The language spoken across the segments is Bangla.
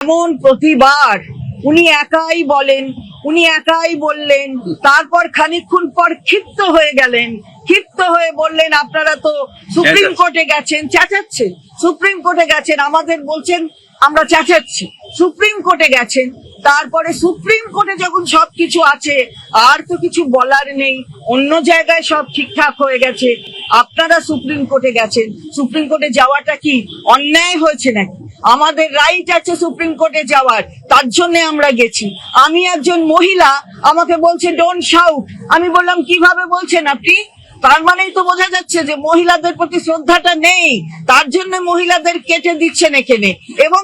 এমন প্রতিবার উনি একাই বলেন, উনি একাই বললেন, তারপর খানিকক্ষণ পর ক্ষিপ্ত হয়ে গেলেন, ক্ষিপ্ত হয়ে বললেন আপনারা তো সুপ্রিম কোর্টে গেছেন, চেঁচাচ্ছে, সুপ্রিম কোর্টে গেছেন, আমাদের বলছেন আমরা চেঁচাচ্ছি, সুপ্রিম কোর্টে গেছেন। তারপরে সুপ্রিম কোর্টে যখন সবকিছু আছে আর তো কিছু বলার নেই, অন্য জায়গায় সব ঠিকঠাক হয়ে গেছে, আপনারা সুপ্রিম কোর্টে গেছেন, সুপ্রিম কোর্টে যাওয়াটা কি অন্যায় হয়েছে নাকি? আমাদের রাইট আছে সুপ্রিম কোর্টে যাওয়ার, তার জন্য আমরা গেছি। আমি একজন মহিলা, আমাকে বলছে ডোন্ট শাউট। আমি বললাম কিভাবে বলছেন আপনি? তার মানেই তো বোঝা যাচ্ছে যে মহিলাদের প্রতি শ্রদ্ধাটা নেই, তার জন্য মহিলাদের কেটে দিচ্ছেন এখানে। এবং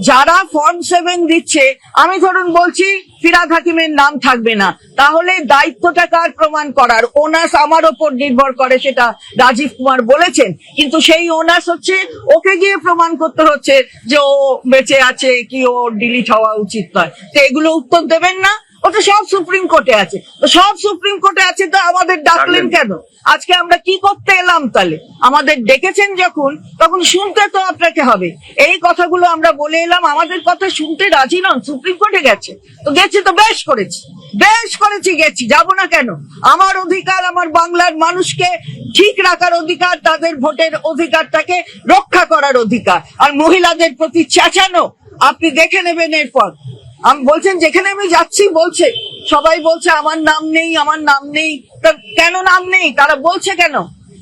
যারা ফর্ম 7 দিচ্ছে, আমি ধরুন বলছি ফিরহাদ হাকিমের নাম থাকবে না, তাহলে দায়িত্বটা কার প্রমাণ করার? ওনাস আমার ওপর নির্ভর করে, সেটা রাজীব কুমার বলেছেন, কিন্তু সেই ওনাস হচ্ছে ওকে গিয়ে প্রমাণ করতে হচ্ছে যে ও বেঁচে আছে কি ও ডিলিট হওয়া উচিত নয়। তো এগুলো উত্তর দেবেন না? ওটা সব সুপ্রিম কোর্টে আছে, তো সব সুপ্রিম কোর্টে আছে, তো আমাদের ডাকলেন কেন? আজকে আমরা কি করতে এলাম তাহলে? আমাদের ডেকেছেন যখন, তখন শুনতে তো আপনাকে হবে। এই কথাগুলো আমরা বলে এলাম, আমাদের কথা শুনতে রাজি নন, সুপ্রিম কোর্টে গেছে তো গেছি, তো বেশ করেছি, বেশ করেছি, গেছি, যাব না কেন? আমার অধিকার, আমার বাংলার মানুষকে ঠিক রাখার অধিকার, তাদের ভোটের অধিকারটাকে রক্ষা করার অধিকার। আর মহিলাদের প্রতি চেঁচানো আপনি দেখে নেবেন এরপর। আমি বলছেন যেখানে আমি যাচ্ছি বলছে, সবাই বলছে আমার নাম নেই, আমার নাম নেই। কেন নাম নেই? তারা বলছে কেন?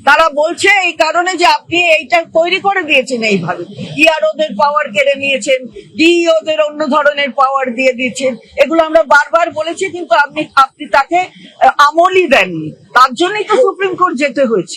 তারা বলছে এই কারণে যে আপনি এইটা তৈরি করে দিয়েছেন এইভাবে, ইআরওদের পাওয়ার কেড়ে নিয়েছেন, ডিইওদের অন্য ধরনের পাওয়ার দিয়ে দিয়েছেন। এগুলো আমরা বারবার বলেছি, কিন্তু আপনি তাকে আমলই দেননি, তার জন্যই তো সুপ্রিম কোর্ট যেতে হয়েছে।